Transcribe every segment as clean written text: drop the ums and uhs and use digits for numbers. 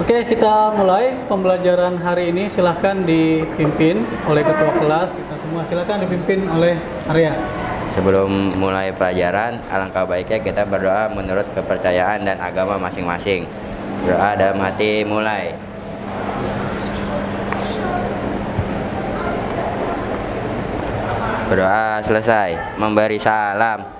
Oke, kita mulai pembelajaran hari ini. Silahkan dipimpin oleh ketua kelas. Kita semua silahkan dipimpin oleh Arya. Sebelum mulai pelajaran, alangkah baiknya kita berdoa menurut kepercayaan dan agama masing-masing. Berdoa dalam hati, mulai. Berdoa selesai, memberi salam.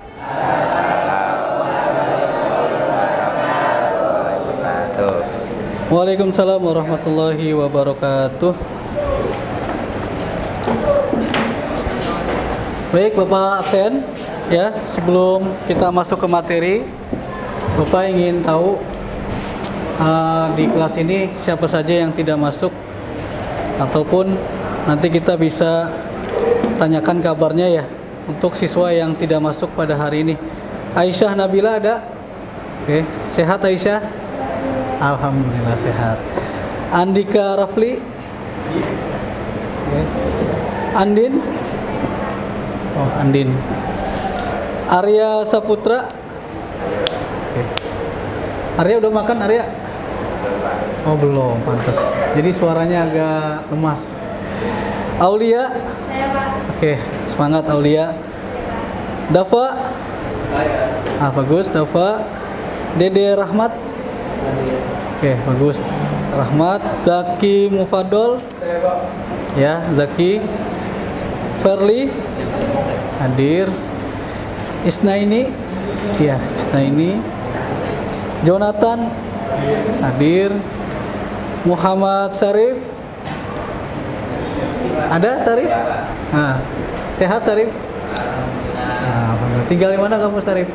Waalaikumsalam warahmatullahi wabarakatuh. Baik, Bapak absen ya. Sebelum kita masuk ke materi, Bapak ingin tahu di kelas ini siapa saja yang tidak masuk, ataupun nanti kita bisa tanyakan kabarnya ya untuk siswa yang tidak masuk pada hari ini. Aisyah Nabila ada? Oke, sehat Aisyah? Alhamdulillah sehat. Andika Rafli? Oke. Andin? Oh, Andin. Arya Saputra? Oke. Arya udah makan, Arya? Oh, belum, pantas. Jadi suaranya agak lemas. Aulia? Oke, semangat Aulia. Dafa? Bagus, Dafa. Dede Rahmat? Oke, bagus. Rahmat. Zaki Mufadol? Ya, Zaki. Ferli? Hadir. Isnaini? Ya, Isnaini. Jonathan? Hadir. Muhammad Syarif? Ada Syarif? Nah, sehat Syarif? Nah, tinggal di mana kamu Syarif?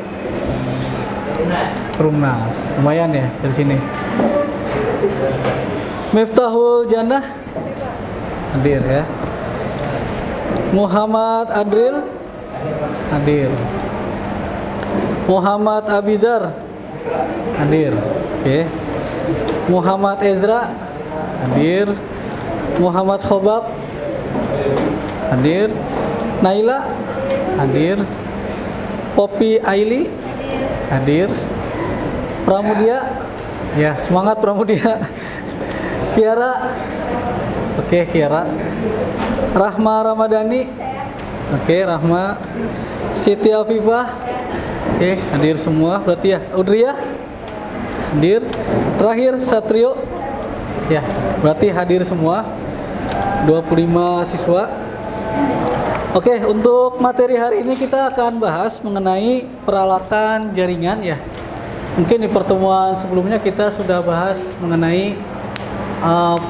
Rumnas. Lumayan ya dari sini. Miftahul Jannah? Hadir ya. Muhammad Adril? Hadir. Muhammad Abizar? Hadir. Oke. Muhammad Ezra? Hadir. Muhammad Khobab? Hadir. Naila? Hadir. Poppy Aili? Hadir. Pramudia? Ya, semangat Pramudia. Kiara? Oke, Kiara. Rahma Ramadhani? Oke, Rahma. Siti Afifah? Oke, hadir semua berarti ya. Udriyah? Hadir. Terakhir Satrio? Ya, berarti hadir semua 25 siswa. Oke, untuk materi hari ini kita akan bahas mengenai peralatan jaringan ya. Mungkin di pertemuan sebelumnya kita sudah bahas mengenai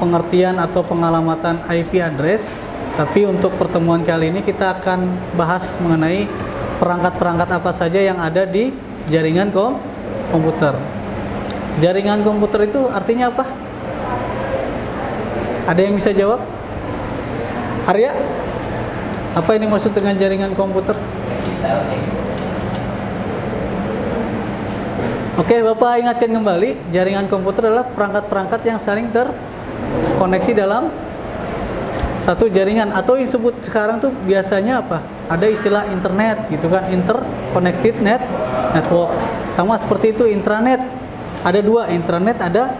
pengertian atau pengalamatan IP address. Tapi untuk pertemuan kali ini kita akan bahas mengenai perangkat-perangkat apa saja yang ada di jaringan komputer. Jaringan komputer itu artinya apa? Ada yang bisa jawab? Arya? Apa ini maksud dengan jaringan komputer? Oke, Bapak ingatkan kembali, jaringan komputer adalah perangkat-perangkat yang saling terkoneksi dalam satu jaringan, atau yang disebut sekarang tuh biasanya apa? Ada istilah internet gitu kan, interconnected network. Sama seperti itu intranet. Ada dua, intranet, ada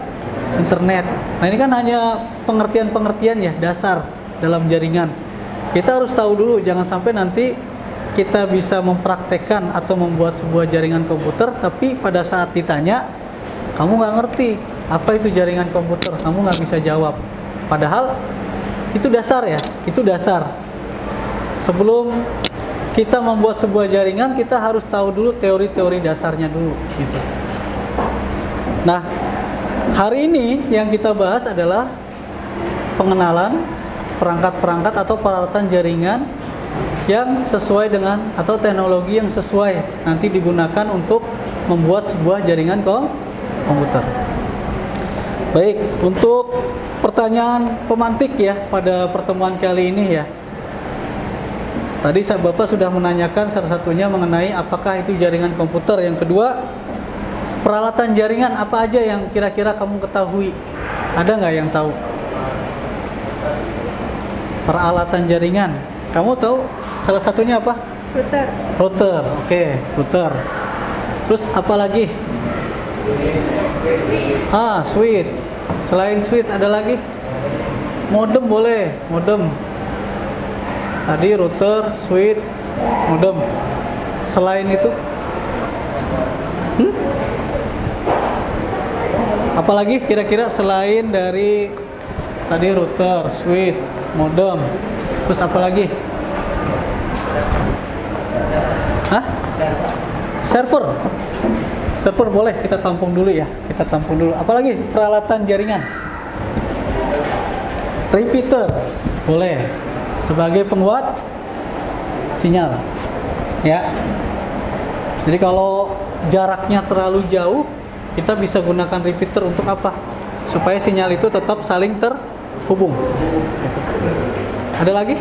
internet. Nah, ini kan hanya pengertian-pengertian ya, dasar dalam jaringan. Kita harus tahu dulu, jangan sampai nanti kita bisa mempraktekkan atau membuat sebuah jaringan komputer, tapi pada saat ditanya, kamu nggak ngerti apa itu jaringan komputer, kamu nggak bisa jawab. Padahal itu dasar ya, itu dasar. Sebelum kita membuat sebuah jaringan, kita harus tahu dulu teori-teori dasarnya dulu, gitu. Nah, hari ini yang kita bahas adalah pengenalan perangkat-perangkat atau peralatan jaringan yang sesuai dengan atau teknologi yang sesuai nanti digunakan untuk membuat sebuah jaringan komputer. Baik, untuk pertanyaan pemantik ya pada pertemuan kali ini ya. Tadi Bapak sudah menanyakan salah satunya mengenai apakah itu jaringan komputer. Yang kedua, peralatan jaringan apa aja yang kira-kira kamu ketahui? Ada nggak yang tahu? Peralatan jaringan. Kamu tahu salah satunya apa? Router. Router. Oke, router. Terus apa lagi? Switch. Selain switch ada lagi? Modem boleh, modem. Tadi router, switch, modem. Selain itu? Apalagi kira-kira selain dari tadi router, switch, modem. Terus apa lagi? Server. Server boleh, kita tampung dulu ya. Kita tampung dulu. Apalagi peralatan jaringan. Repeater boleh sebagai penguat sinyal. Ya. Jadi kalau jaraknya terlalu jauh, kita bisa gunakan repeater untuk apa? Supaya sinyal itu tetap saling terhubung. Ada lagi?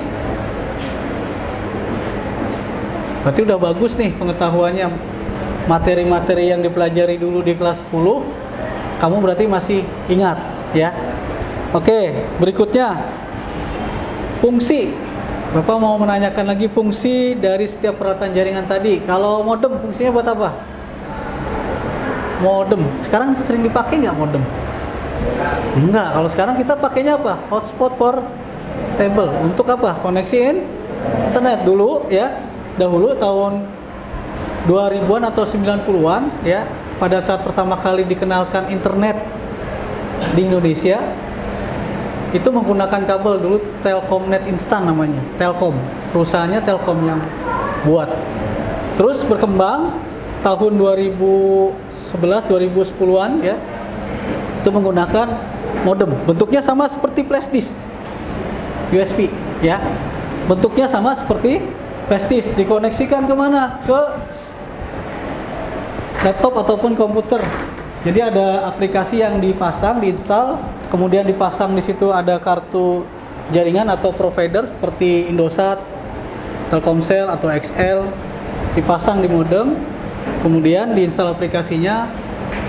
Berarti udah bagus nih pengetahuannya. Materi-materi yang dipelajari dulu di kelas 10, kamu berarti masih ingat ya. Oke, berikutnya fungsi. Bapak mau menanyakan lagi fungsi dari setiap peralatan jaringan tadi. Kalau modem fungsinya buat apa? Modem. Sekarang sering dipakai nggak modem? Enggak. Kalau sekarang kita pakainya apa? Hotspot portable. Untuk apa? Koneksiin internet dulu ya. Dahulu tahun 2000-an atau 90-an ya, pada saat pertama kali dikenalkan internet di Indonesia, itu menggunakan kabel dulu, Telkomnet Instan namanya, Telkom, perusahaannya Telkom yang buat. Terus berkembang tahun 2011 2010-an ya, itu menggunakan modem, bentuknya sama seperti flash disk USB ya, bentuknya sama seperti flash disk, dikoneksikan kemana? Ke laptop ataupun komputer. Jadi ada aplikasi yang dipasang, diinstal, kemudian dipasang di situ ada kartu jaringan atau provider seperti Indosat, Telkomsel atau XL, dipasang di modem, kemudian diinstal aplikasinya,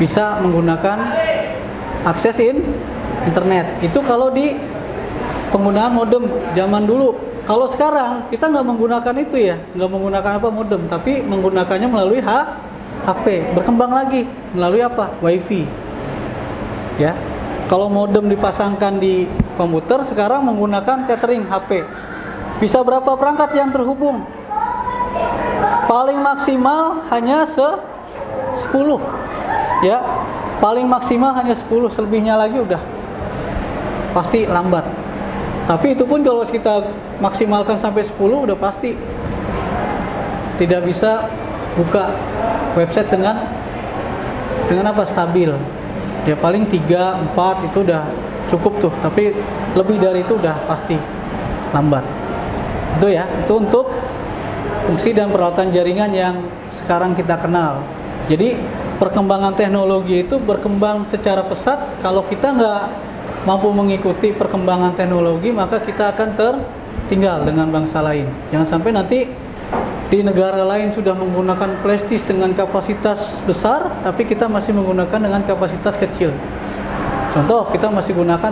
bisa menggunakan akses internet. Itu kalau di penggunaan modem zaman dulu. Kalau sekarang kita nggak menggunakan itu ya, nggak menggunakan modem, tapi menggunakannya melalui HP. Berkembang lagi melalui apa? WiFi. Ya. Kalau modem dipasangkan di komputer, sekarang menggunakan tethering HP. Bisa berapa perangkat yang terhubung? Paling maksimal hanya 10. Ya. Paling maksimal hanya 10, selebihnya lagi udah pasti lambat. Tapi itu pun kalau kita maksimalkan sampai 10 udah pasti tidak bisa buka website dengan apa? Stabil. Ya paling 3, 4 itu udah cukup tuh, tapi lebih dari itu udah pasti lambat. Itu ya, itu untuk fungsi dan peralatan jaringan yang sekarang kita kenal. Jadi perkembangan teknologi itu berkembang secara pesat. Kalau kita nggak mampu mengikuti perkembangan teknologi, maka kita akan tertinggal dengan bangsa lain. Jangan sampai nanti di negara lain sudah menggunakan flash disk dengan kapasitas besar, tapi kita masih menggunakan dengan kapasitas kecil. Contoh, kita masih gunakan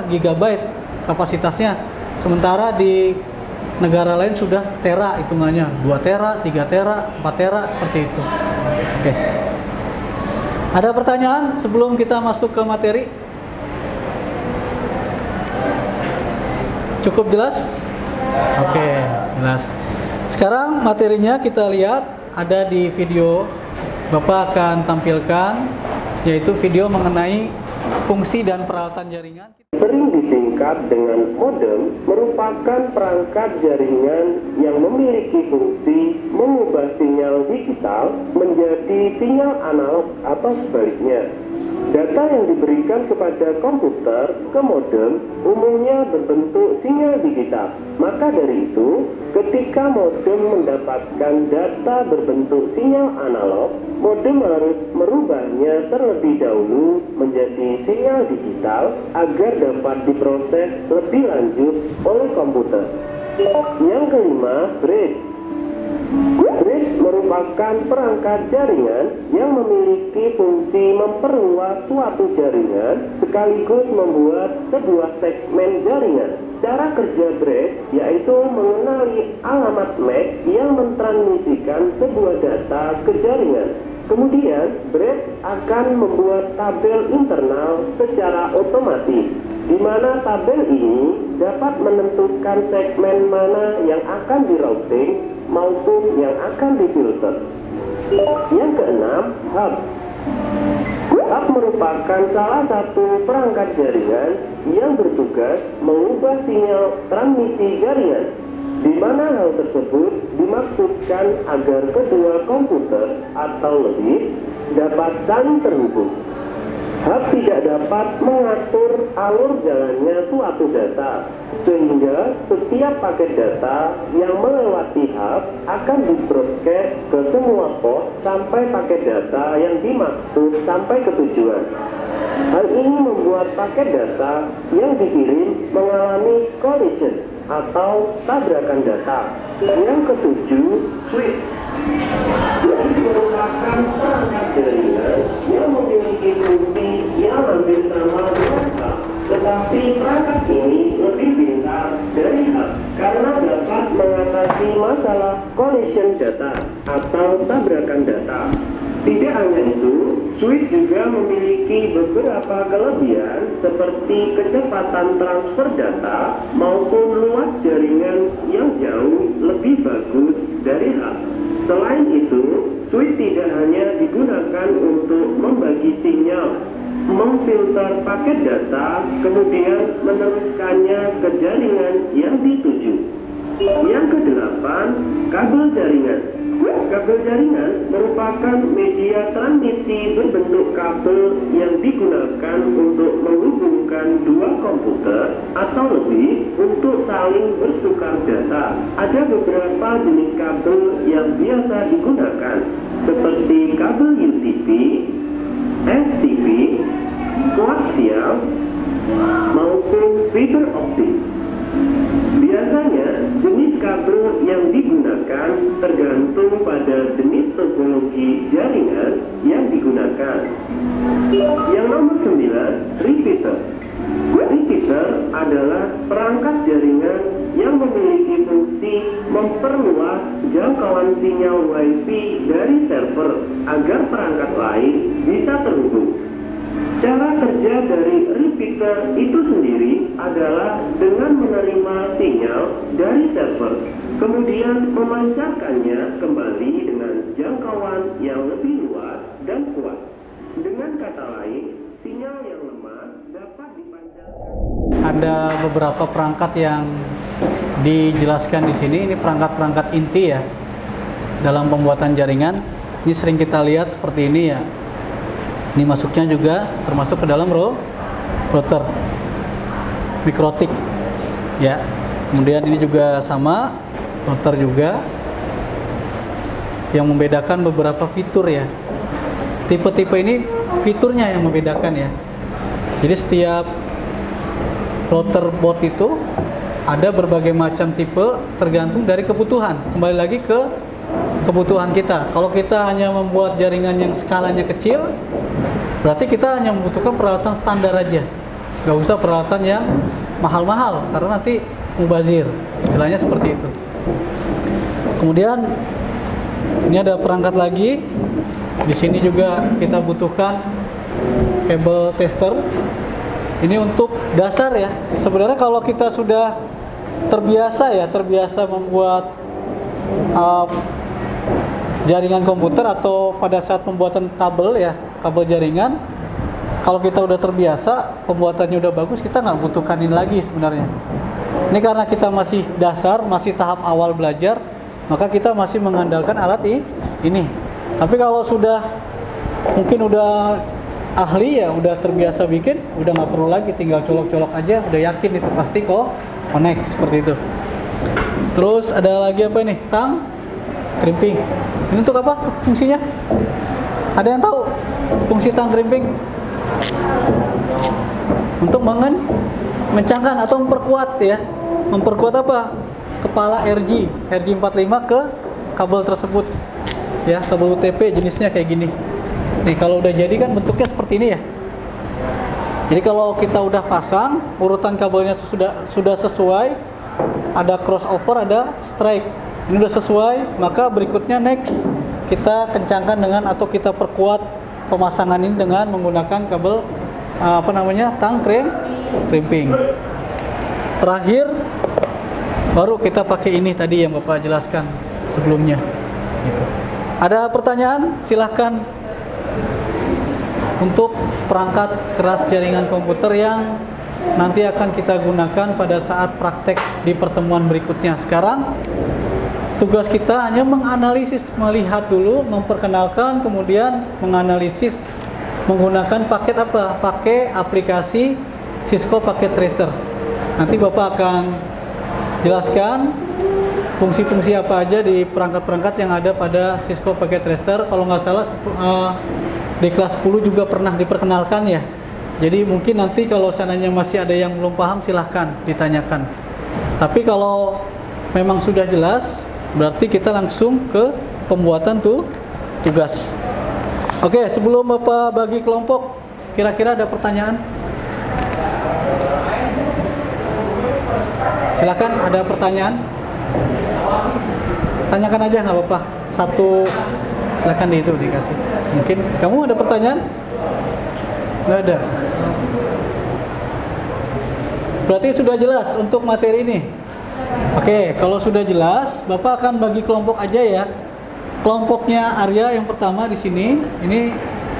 gigabyte kapasitasnya, sementara di negara lain sudah tera hitungannya, 2 tera, 3 tera, 4 tera, seperti itu. Oke. Ada pertanyaan sebelum kita masuk ke materi? Cukup jelas? Oke, jelas. Sekarang materinya kita lihat ada di video. Bapak akan tampilkan, yaitu video mengenai fungsi dan peralatan jaringan. Sering disingkat dengan modem, merupakan perangkat jaringan yang memiliki fungsi mengubah sinyal digital menjadi sinyal analog atau sebaliknya. Data yang diberikan kepada komputer ke modem umumnya berbentuk sinyal digital. Maka dari itu, ketika modem mendapatkan data berbentuk sinyal analog, modem harus merubahnya terlebih dahulu menjadi sinyal digital agar dapat diproses lebih lanjut oleh komputer. Yang kelima, bridge. Bridge merupakan perangkat jaringan yang memiliki fungsi memperluas suatu jaringan sekaligus membuat sebuah segmen jaringan. Cara kerja bridge yaitu mengenali alamat MAC yang mentransmisikan sebuah data ke jaringan. Kemudian, bridge akan membuat tabel internal secara otomatis, di mana tabel ini dapat menentukan segmen mana yang akan di-routing maupun yang akan difilter. Yang keenam, hub. Hub merupakan salah satu perangkat jaringan yang bertugas mengubah sinyal transmisi jaringan, di mana hal tersebut dimaksudkan agar kedua komputer atau lebih dapat saling terhubung. Hub tidak dapat mengatur alur jalannya suatu data, sehingga setiap paket data yang melewati hub akan di-broadcast ke semua port sampai paket data yang dimaksud sampai ke tujuan. Hal ini membuat paket data yang dikirim mengalami collision atau tabrakan data. Yang ketujuh, switch. Switch merupakan perangkat jaringan yang memiliki fungsi yang hampir sama dengan hub, tetapi perangkat ini lebih pintar dari hub karena dapat mengatasi masalah collision data atau tabrakan data. Tidak hanya itu, switch juga memiliki beberapa kelebihan seperti kecepatan transfer data maupun luas jaringan yang jauh lebih bagus dari hub. Selain itu, switch tidak hanya digunakan untuk membagi sinyal, memfilter paket data, kemudian meneruskannya ke jaringan yang dituju. Yang kedelapan, kabel jaringan. Kabel jaringan merupakan media transmisi berbentuk kabel yang digunakan untuk menghubungkan dua komputer atau lebih untuk saling bertukar data. Ada beberapa jenis kabel yang biasa digunakan, seperti kabel UTP, STP, koaksial, maupun fiber optik. Biasanya, jenis kabel yang digunakan tergantung pada jenis topologi jaringan yang digunakan. Yang nomor 9, repeater. Repeater adalah perangkat jaringan yang memiliki fungsi memperluas jangkauan sinyal Wi-Fi dari server agar perangkat lain bisa terhubung. Cara kerja dari repeater itu sendiri adalah dengan menerima sinyal dari server, kemudian memancarkannya kembali dengan jangkauan yang lebih luas dan kuat. Dengan kata lain, sinyal yang lemah dapat dipancarkan. Ada beberapa perangkat yang dijelaskan di sini. Ini perangkat-perangkat inti ya dalam pembuatan jaringan. Ini sering kita lihat seperti ini ya. Ini masuknya juga termasuk ke dalam router mikrotik ya. Kemudian ini juga sama, router juga. Yang membedakan beberapa fitur ya. Tipe-tipe ini fiturnya yang membedakan ya. Jadi setiap router board itu ada berbagai macam tipe tergantung dari kebutuhan. Kembali lagi ke kebutuhan kita. Kalau kita hanya membuat jaringan yang skalanya kecil, berarti kita hanya membutuhkan peralatan standar aja. Nggak usah peralatan yang mahal-mahal, karena nanti mubazir. Istilahnya seperti itu. Kemudian ini ada perangkat lagi. Di sini juga kita butuhkan kabel tester. Ini untuk dasar ya. Sebenarnya kalau kita sudah terbiasa membuat jaringan komputer atau pada saat pembuatan kabel ya, kabel jaringan, kalau kita udah terbiasa, pembuatannya udah bagus, kita nggak butuhkanin lagi sebenarnya. Ini karena kita masih dasar, masih tahap awal belajar, maka kita masih mengandalkan alat ini. Tapi kalau sudah mungkin udah ahli ya, udah terbiasa bikin, udah nggak perlu lagi, tinggal colok-colok aja, udah yakin itu pasti kok connect seperti itu. Terus ada lagi apa ini? Tang crimping. Ini untuk apa fungsinya? Ada yang tahu fungsi tang crimping? Untuk mengencangkan atau memperkuat ya. Memperkuat apa? Kepala RJ45 ke kabel tersebut. Ya, kabel UTP jenisnya kayak gini. Nih, kalau udah jadi kan bentuknya seperti ini ya. Jadi kalau kita udah pasang, urutan kabelnya sudah sesuai, ada crossover, ada strike. Ini udah sesuai, maka berikutnya next kita kencangkan dengan atau kita perkuat pemasangan ini dengan menggunakan kabel tang crimping. Terakhir baru kita pakai ini tadi yang Bapak jelaskan sebelumnya. Gitu. Ada pertanyaan? Silahkan untuk perangkat keras jaringan komputer yang nanti akan kita gunakan pada saat praktek di pertemuan berikutnya. Sekarang tugas kita hanya menganalisis, melihat dulu, memperkenalkan, kemudian menganalisis menggunakan paket apa? Pakai aplikasi Cisco Packet Tracer. Nanti Bapak akan jelaskan fungsi-fungsi apa aja di perangkat-perangkat yang ada pada Cisco Packet Tracer. Kalau nggak salah di kelas 10 juga pernah diperkenalkan ya. Jadi mungkin nanti kalau seandainya masih ada yang belum paham silahkan ditanyakan. Tapi kalau memang sudah jelas, berarti kita langsung ke pembuatan tugas. Oke, sebelum Bapak bagi kelompok, kira-kira ada pertanyaan? Silakan, ada pertanyaan? Tanyakan aja nggak apa-apa. Satu, silakan di itu dikasih. Mungkin kamu ada pertanyaan? Nggak ada. Berarti sudah jelas untuk materi ini. Oke, kalau sudah jelas, Bapak akan bagi kelompok aja ya. Kelompoknya Arya yang pertama di sini. Ini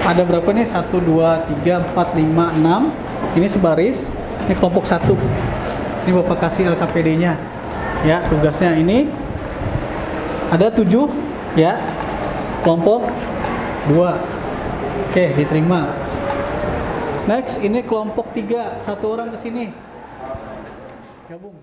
ada berapa nih? 1, 2, 3, 4, 5, 6. Ini sebaris. Ini kelompok 1. Ini Bapak kasih LKPD-nya. Ya, tugasnya ini ada 7 ya. Kelompok 2. Oke, diterima. Next, ini kelompok 3. 1 orang ke sini. Gabung.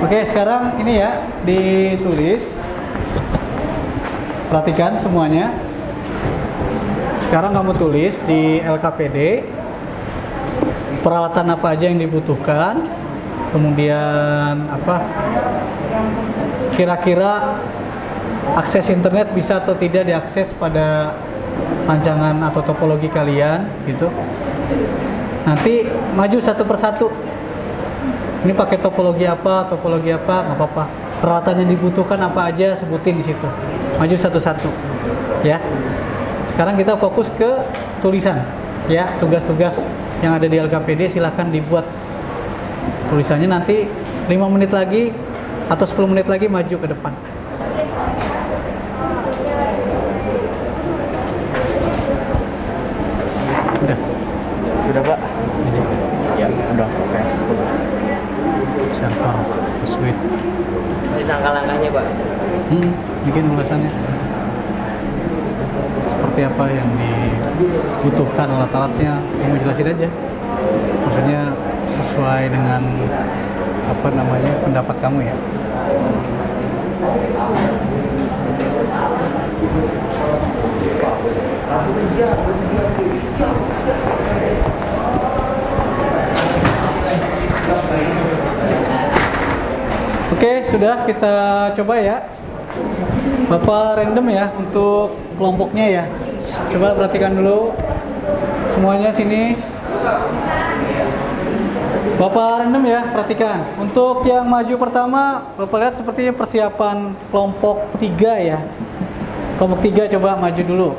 Oke, sekarang ini ya ditulis. Perhatikan semuanya. Sekarang kamu tulis di LKPD peralatan apa aja yang dibutuhkan, kemudian apa kira-kira akses internet bisa atau tidak diakses pada rancangan atau topologi kalian gitu. Nanti maju satu persatu. Ini pakai topologi apa, nggak apa-apa. Peralatan yang dibutuhkan apa aja, sebutin di situ. Maju satu-satu, ya. Sekarang kita fokus ke tulisan, ya. Tugas-tugas yang ada di LKPD silahkan dibuat tulisannya. Nanti 5 menit lagi atau 10 menit lagi maju ke depan. Udah. Sudah Pak? Ya, udah. Oke. Server, password. Ini langkah-langkahnya Pak? Bikin ulasannya. Seperti apa yang dibutuhkan alat-alatnya, kamu jelasin aja. Maksudnya sesuai dengan apa namanya pendapat kamu ya. Oke, sudah kita coba ya. Bapak random ya untuk kelompoknya ya. Coba perhatikan dulu semuanya sini. Bapak random ya, perhatikan. Untuk yang maju pertama, Bapak lihat sepertinya persiapan kelompok 3 ya. Kelompok 3 coba maju dulu.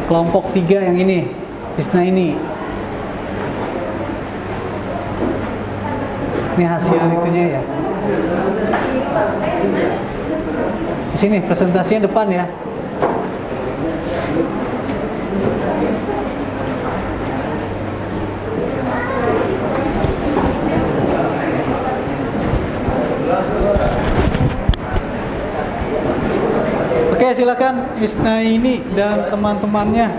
Kelompok 3 yang ini, Isna ini. Ini hasil itunya ya. Di sini presentasinya depan ya. Oke, silakan Isna ini dan teman-temannya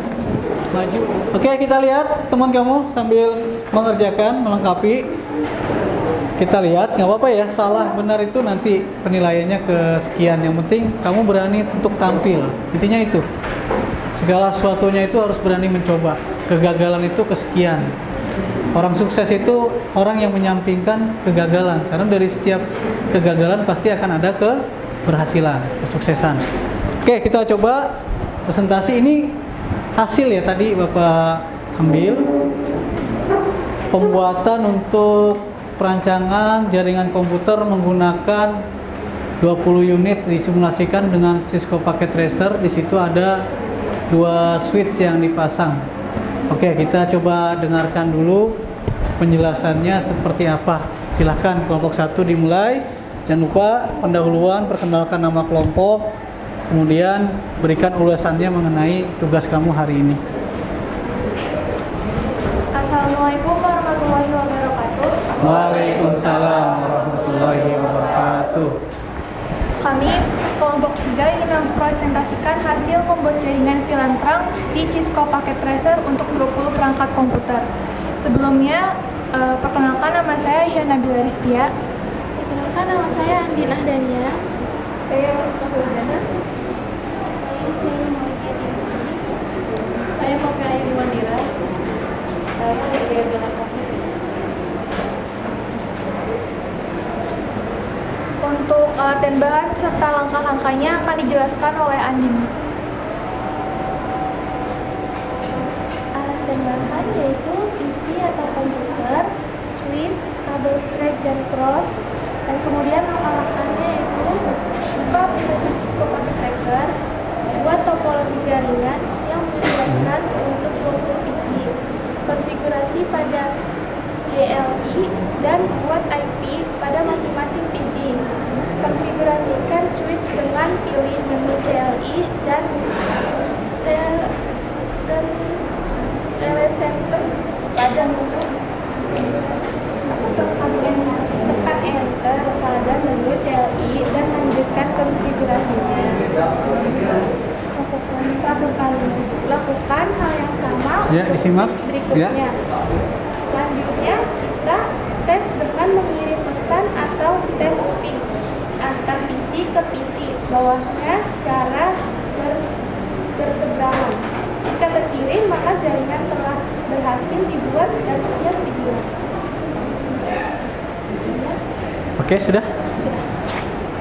maju. Oke, kita lihat teman kamu sambil mengerjakan, melengkapi. Kita lihat, nggak apa-apa ya, salah benar itu nanti penilaiannya ke sekian. Yang penting kamu berani untuk tampil. Intinya itu. Segala sesuatunya itu harus berani mencoba. Kegagalan itu kesekian. Orang sukses itu orang yang menyampingkan kegagalan. Karena dari setiap kegagalan pasti akan ada keberhasilan, kesuksesan. Oke, kita coba presentasi ini hasil ya tadi Bapak ambil. Pembuatan untuk perancangan jaringan komputer menggunakan 20 unit disimulasikan dengan Cisco Packet Tracer. Di situ ada 2 switch yang dipasang. Oke, kita coba dengarkan dulu penjelasannya seperti apa. Silahkan kelompok 1 dimulai. Jangan lupa pendahuluan, perkenalkan nama kelompok. Kemudian berikan ulasannya mengenai tugas kamu hari ini. Assalamualaikum warahmatullahi wabarakatuh. Waalaikumsalam warahmatullahi wabarakatuh. Kami kelompok 3 ingin mempresentasikan hasil membuat jaringan VLAN terang di Cisco Packet Tracer untuk 20 perangkat komputer. Sebelumnya, perkenalkan nama saya Syana Bilaristia. Perkenalkan nama saya Andinah Dania. Saya Mahdana. Saya Popi Airi Mandira. Saya Ria Galasaki. Untuk alat dan bahan serta langkah-langkahnya akan dijelaskan oleh Andin. Alat dan bahan yaitu PC atau komputer, switch, kabel strap dan cross, dan kemudian langkah-langkahnya yaitu buka aplikasi Cisco Packet Tracker, buat topologi jaringan yang menyesuaikan untuk 20 PC, konfigurasi pada GLI dan buat IP pada masing-masing PC. Konfigurasikan switch dengan pilih menu CLI dan telecenter pada menu tekan enter pada menu CLI dan lanjutkan konfigurasinya. Lakukan hal yang sama Ya, untuk disimak. switch berikutnya. Ya. Selanjutnya kita tes dengan mengirim pesan atau tes ping antar PC ke PC bawahnya secara berseberangan. Jika terkirim maka jaringan telah berhasil dibuat dan siap digunakan. Oke, sudah?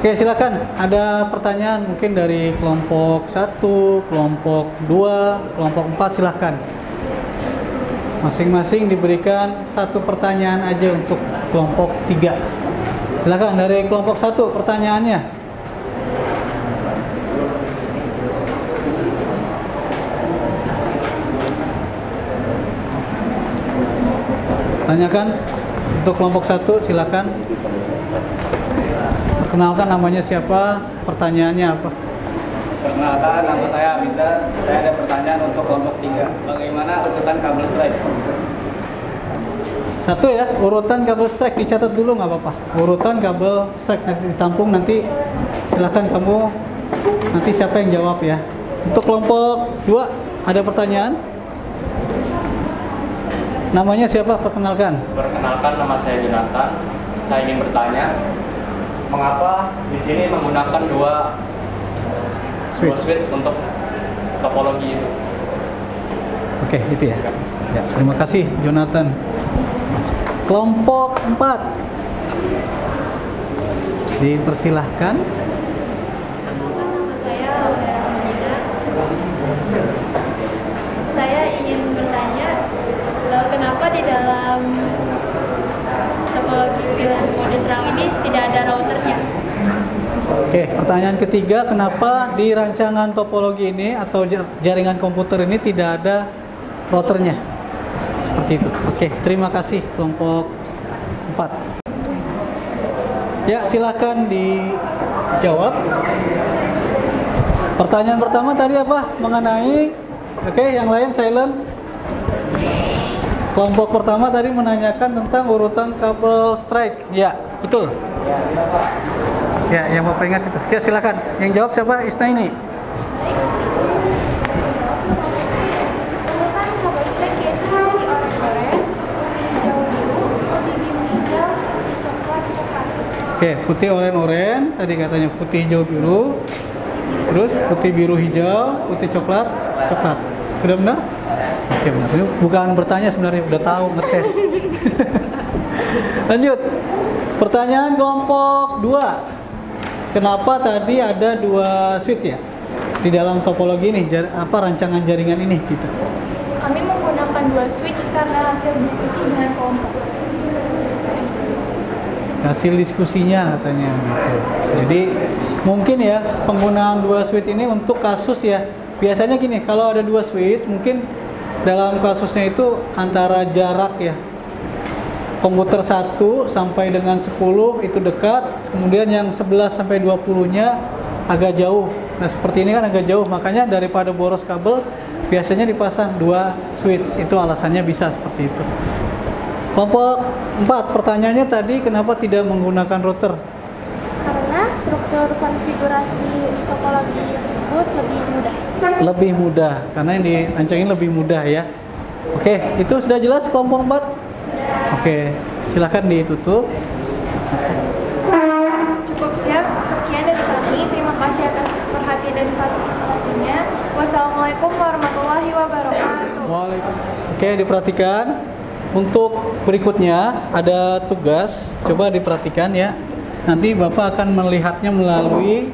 Oke, silakan. Ada pertanyaan mungkin dari kelompok 1, kelompok 2, kelompok 4, silakan. Masing-masing diberikan 1 pertanyaan aja untuk kelompok 3. Silakan dari kelompok 1 pertanyaannya. Tanyakan untuk kelompok 1, silakan. Perkenalkan namanya siapa, pertanyaannya apa? Perkenalkan, nama saya Amiza. Saya ada pertanyaan untuk kelompok 3. Bagaimana urutan kabel strike? 1 ya, urutan kabel strike dicatat dulu nggak apa-apa. Urutan kabel strike nanti ditampung, nanti silakan kamu, nanti siapa yang jawab ya. Untuk kelompok 2 ada pertanyaan? Namanya siapa? Perkenalkan. Perkenalkan, nama saya Jonathan. Saya ingin bertanya, mengapa di sini menggunakan dua switch untuk topologi itu? Oke, itu ya. Ya, terima kasih Jonathan. Kelompok 4. Dipersilahkan. Nama saya Vera Medina. Saya ingin bertanya, kenapa di dalam topologi VLAN mode terang ini tidak ada routernya? Oke, pertanyaan ketiga, kenapa di rancangan topologi ini atau jaringan komputer ini tidak ada routernya? Seperti itu. Oke, terima kasih kelompok 4. Ya, silakan dijawab. Pertanyaan pertama tadi apa? Mengenai, oke, yang lain silent. Kelompok pertama tadi menanyakan tentang urutan kabel strike. Ya, betul. Ya, yang Bapak ingat itu. Silakan. Yang jawab siapa? Isnaini. Urutan kabel strike yaitu putih oranye, putih hijau biru, putih biru hijau, putih coklat coklat. Oke, putih oranye, tadi katanya putih hijau biru. Terus putih biru hijau, putih coklat coklat. Sudah benar? Oke, benar. Ini bukan bertanya sebenarnya, udah tahu, ngetes. Lanjut. Pertanyaan kelompok 2. Kenapa tadi ada 2 switch ya di dalam topologi ini, rancangan jaringan ini gitu? Kami menggunakan 2 switch karena hasil diskusi dengan kelompok. Hasil diskusinya katanya gitu. Jadi mungkin ya penggunaan 2 switch ini untuk kasus ya. Biasanya gini, kalau ada 2 switch mungkin dalam kasusnya itu antara jarak ya. Komputer 1 sampai dengan 10 itu dekat, kemudian yang 11 sampai 20-nya agak jauh. Nah, seperti ini kan agak jauh, makanya daripada boros kabel biasanya dipasang 2 switch. Itu alasannya bisa seperti itu. Kelompok 4, pertanyaannya tadi kenapa tidak menggunakan router? Karena struktur konfigurasi topologi tersebut lebih mudah. Lebih mudah, karena yang dirancangin lebih mudah ya. Oke, itu sudah jelas kelompok 4? Oke, silakan ditutup. Cukup sekian dari kami. Terima kasih atas perhatian dan partisipasinya. Wassalamualaikum warahmatullahi wabarakatuh. Waalaikumsalam. Oke, diperhatikan. Untuk berikutnya ada tugas. Coba diperhatikan ya. Nanti Bapak akan melihatnya melalui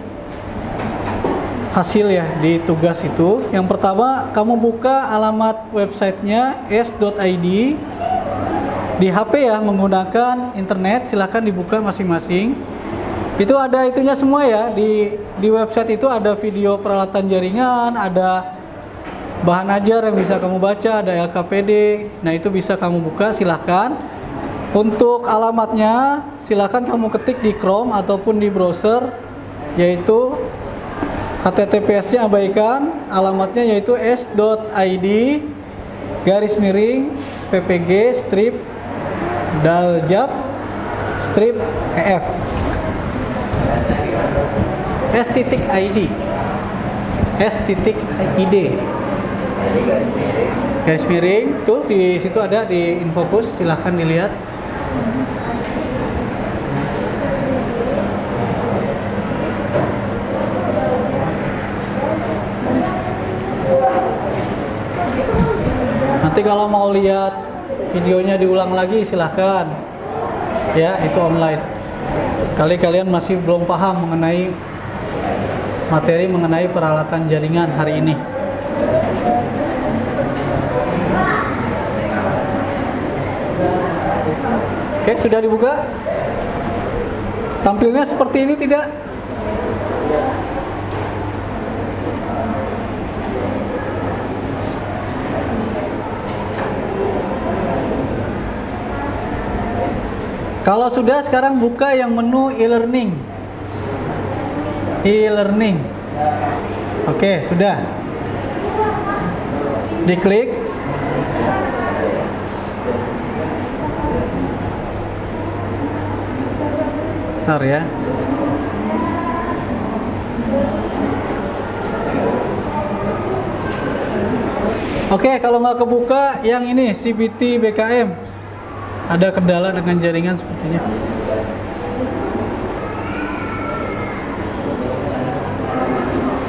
hasil ya di tugas itu. Yang pertama, kamu buka alamat websitenya s.id. Di HP ya, menggunakan internet, silahkan dibuka masing-masing. Itu ada itunya semua ya, di website itu ada video peralatan jaringan, ada bahan ajar yang bisa kamu baca, ada LKPD. Nah, itu bisa kamu buka, silahkan. Untuk alamatnya, silahkan kamu ketik di Chrome ataupun di browser, yaitu HTTPS-nya abaikan, alamatnya yaitu s.id/ppg-daljab-ef s.id garis miring tuh di situ ada di Infocus, silahkan dilihat. Nanti kalau mau lihat videonya diulang lagi silahkan ya, itu online. Kali kalian masih belum paham mengenai materi mengenai peralatan jaringan hari ini. Oke, sudah dibuka? Tampilnya seperti ini tidak? Kalau sudah, sekarang buka yang menu e-learning. E-learning. Oke, sudah. Diklik. Bentar ya. Oke, kalau nggak kebuka, yang ini CBT BKM. Ada kendala dengan jaringan sepertinya.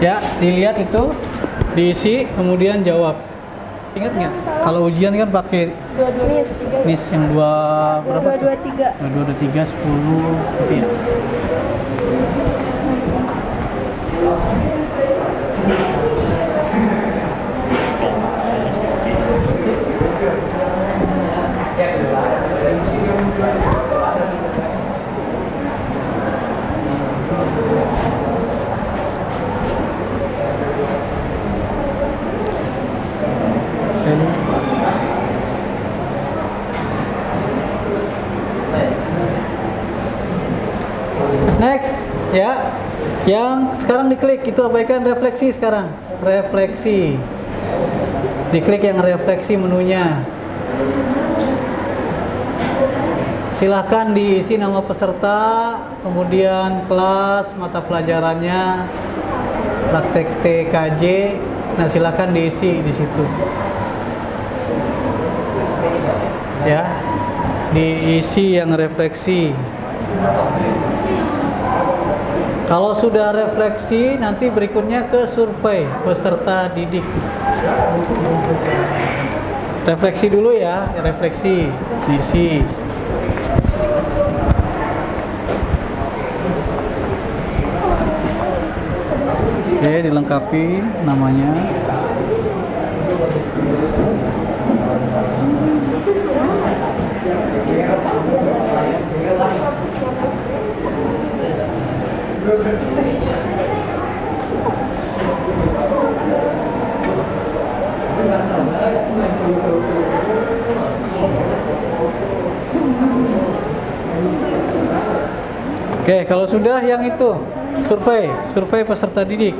Ya, dilihat itu, diisi, kemudian jawab. Ingat nggak? Kalau ujian kan pakai NIS yang berapa tuh? 223. 223 10 gitu ya. Ya, yang sekarang diklik itu abaikan refleksi sekarang. Refleksi. Diklik yang refleksi menunya. Silahkan diisi nama peserta, kemudian kelas, mata pelajarannya, praktek TKJ. Nah, silahkan diisi di situ. Ya, diisi yang refleksi. Kalau sudah refleksi, nanti berikutnya ke survei peserta didik. Refleksi dulu ya, refleksi, diisi. Oke, dilengkapi namanya. Oke, kalau sudah yang itu survei peserta didik.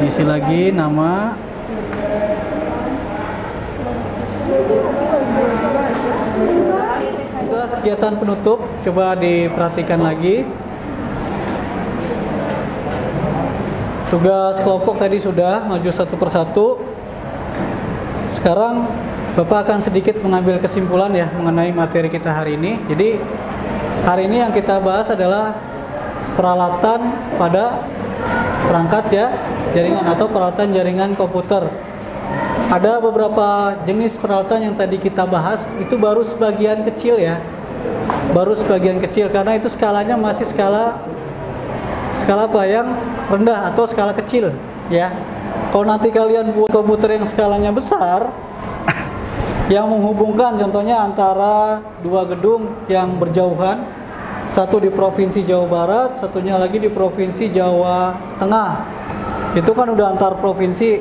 Isi lagi nama. Kegiatan penutup, coba diperhatikan lagi. Tugas kelompok tadi sudah maju satu persatu. Sekarang Bapak akan sedikit mengambil kesimpulan ya mengenai materi kita hari ini. Jadi hari ini yang kita bahas adalah peralatan pada perangkat ya, jaringan atau peralatan jaringan komputer. Ada beberapa jenis peralatan yang tadi kita bahas, itu baru sebagian kecil ya. Baru sebagian kecil karena itu skalanya masih skala apa yang rendah atau skala kecil ya. Kalau nanti kalian buat komputer yang skalanya besar yang menghubungkan contohnya antara dua gedung yang berjauhan, satu di Provinsi Jawa Barat, satunya lagi di Provinsi Jawa Tengah. Itu kan udah antar provinsi.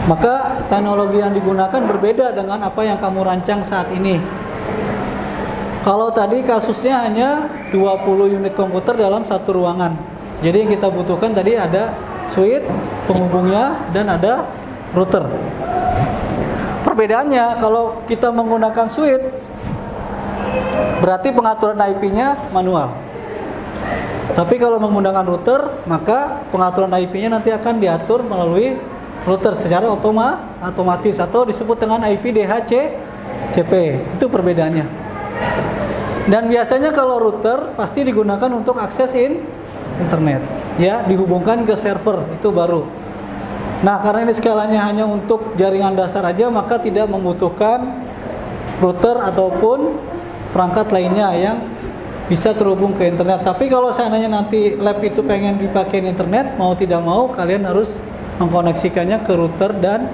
Maka teknologi yang digunakan berbeda dengan apa yang kamu rancang saat ini. Kalau tadi kasusnya hanya 20 unit komputer dalam satu ruangan. Jadi yang kita butuhkan tadi ada switch, penghubungnya, dan ada router. Perbedaannya kalau kita menggunakan switch, berarti pengaturan IP-nya manual. Tapi kalau menggunakan router, maka pengaturan IP-nya nanti akan diatur melalui router secara otomatis atau disebut dengan IP DHCP. Itu perbedaannya. Dan biasanya kalau router pasti digunakan untuk akses internet, ya, dihubungkan ke server, itu baru. Nah, karena ini skalanya hanya untuk jaringan dasar aja, maka tidak membutuhkan router ataupun perangkat lainnya yang bisa terhubung ke internet. Tapi kalau seandainya nanti lab itu pengen dipakai internet, mau tidak mau kalian harus mengkoneksikannya ke router dan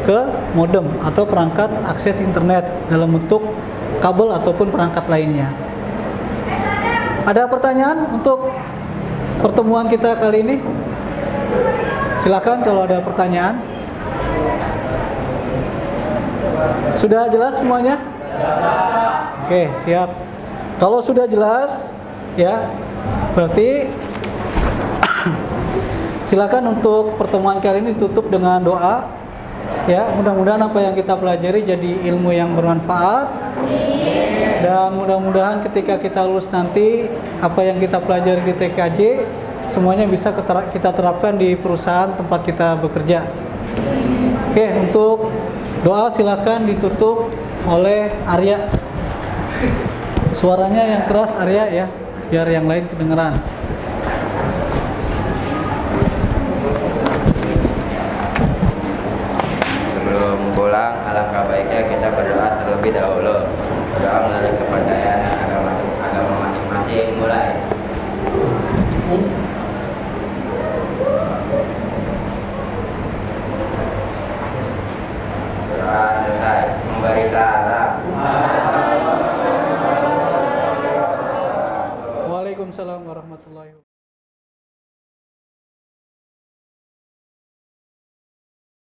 ke modem atau perangkat akses internet dalam bentuk kabel ataupun perangkat lainnya. Ada pertanyaan untuk pertemuan kita kali ini? Silakan kalau ada pertanyaan. Sudah jelas semuanya? Oke, siap. Kalau sudah jelas, ya, berarti silakan untuk pertemuan kali ini tutup dengan doa. Ya, mudah-mudahan apa yang kita pelajari jadi ilmu yang bermanfaat. Dan mudah-mudahan ketika kita lulus nanti, apa yang kita pelajari di TKJ semuanya bisa kita terapkan di perusahaan tempat kita bekerja. Oke, untuk doa silakan ditutup oleh Arya. Suaranya yang keras Arya ya, biar yang lain kedengeran. Sebelum pulang, alangkah baiknya kita berdoa terlebih dahulu. Berdoa menurut kepercayaan agama masing-masing. Mulai. Berdoa selesai. Memberi salam. Waalaikumsalam warahmatullahi wabarakatuh.